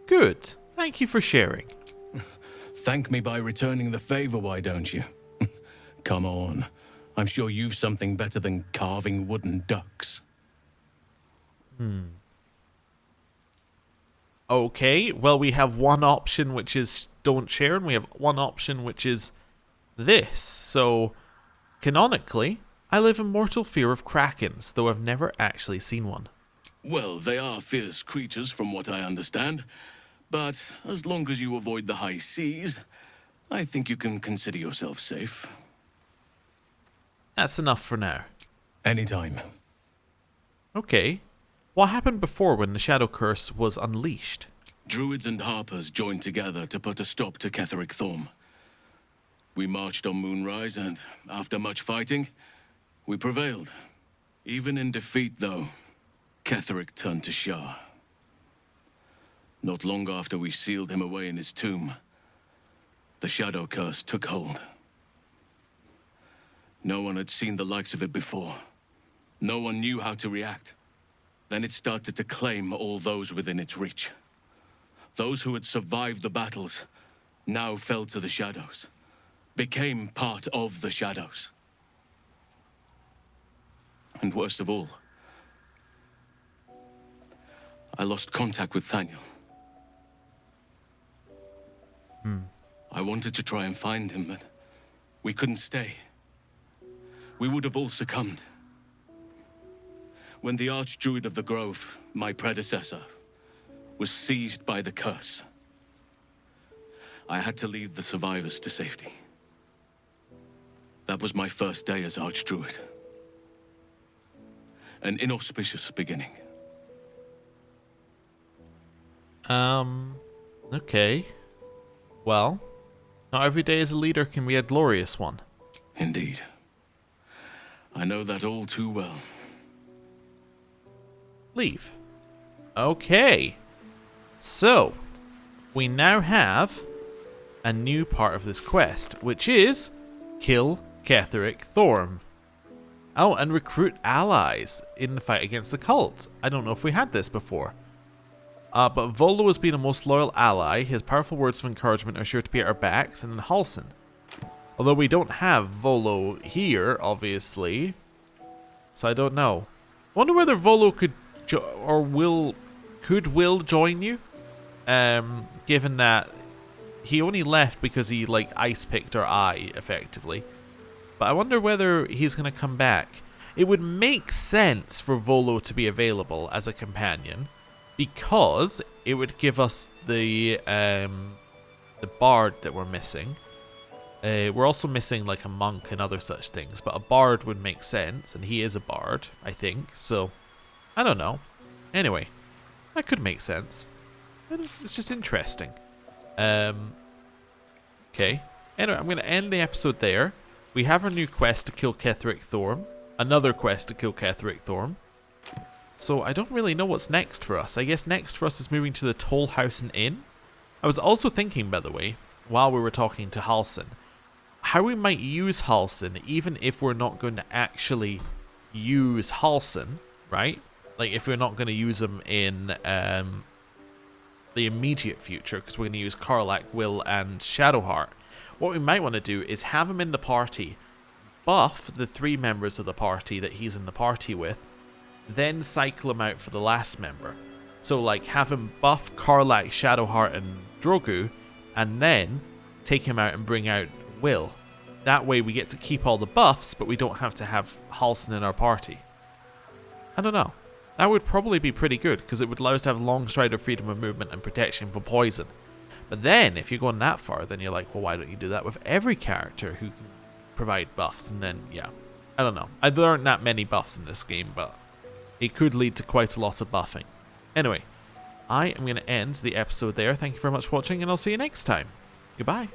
Good. Thank you for sharing. Thank me by returning the favor, why don't you? Come on. I'm sure you've something better than carving wooden ducks. Okay, well, we have one option which is don't share, and we have one option which is this. So, canonically, I live in mortal fear of krakens, though I've never actually seen one. Well, they are fierce creatures from what I understand. But as long as you avoid the high seas, I think you can consider yourself safe. That's enough for now. Anytime. Okay. What happened before when the Shadow Curse was unleashed? Druids and Harpers joined together to put a stop to Ketheric Thorm. We marched on Moonrise, and after much fighting, we prevailed. Even in defeat, though, Ketheric turned to Shah. Not long after we sealed him away in his tomb, the Shadow Curse took hold. No one had seen the likes of it before. No one knew how to react. Then it started to claim all those within its reach. Those who had survived the battles now fell to the shadows, became part of the shadows. And worst of all, I lost contact with Thaniel. I wanted to try and find him, but we couldn't stay. We would have all succumbed. When the Archdruid of the Grove, my predecessor, was seized by the curse, I had to lead the survivors to safety. That was my first day as Archdruid. An inauspicious beginning. Okay. Well, not every day as a leader can be a glorious one. Indeed. I know that all too well. Leave. Okay. So, we now have a new part of this quest, which is kill Ketheric Thorm. Oh, and recruit allies in the fight against the cult. I don't know if we had this before. But Volo has been a most loyal ally. His powerful words of encouragement are sure to be at our backs, and then Halsin. Although we don't have Volo here, obviously. So I don't know. Wonder whether Volo could will join you. Given that he only left because he like ice picked our eye effectively. But I wonder whether he's gonna come back. It would make sense for Volo to be available as a companion, because it would give us the bard that we're missing. We're also missing like a monk and other such things, but a bard would make sense, and he is a bard, I think. So, I don't know. Anyway, that could make sense. It's just interesting. Okay. Anyway, I'm going to end the episode there. We have our new quest to kill Ketheric Thorm. Another quest to kill Ketheric Thorm. So I don't really know what's next for us. I guess next for us is moving to the Toll House and Inn. I was also thinking, by the way, while we were talking to Halsin, how we might use Halsin even if we're not going to actually use Halsin, right? Like, if we're not going to use them in the immediate future, because we're going to use Karlach, Will, and Shadowheart, what we might want to do is have him in the party, buff the 3 members of the party that he's in the party with, then cycle him out for the last member. So, like, have him buff Karlach, Shadowheart, and Drogu, and then take him out and bring out Will. That way we get to keep all the buffs, but we don't have to have Halsin in our party. I don't know. That would probably be pretty good, because it would allow us to have long stride of freedom of movement and protection from poison. But then, if you're going that far, then you're like, well, why don't you do that with every character who can provide buffs? And then, yeah. I don't know. There aren't that many buffs in this game, but it could lead to quite a lot of buffing. Anyway, I am going to end the episode there. Thank you very much for watching, and I'll see you next time. Goodbye.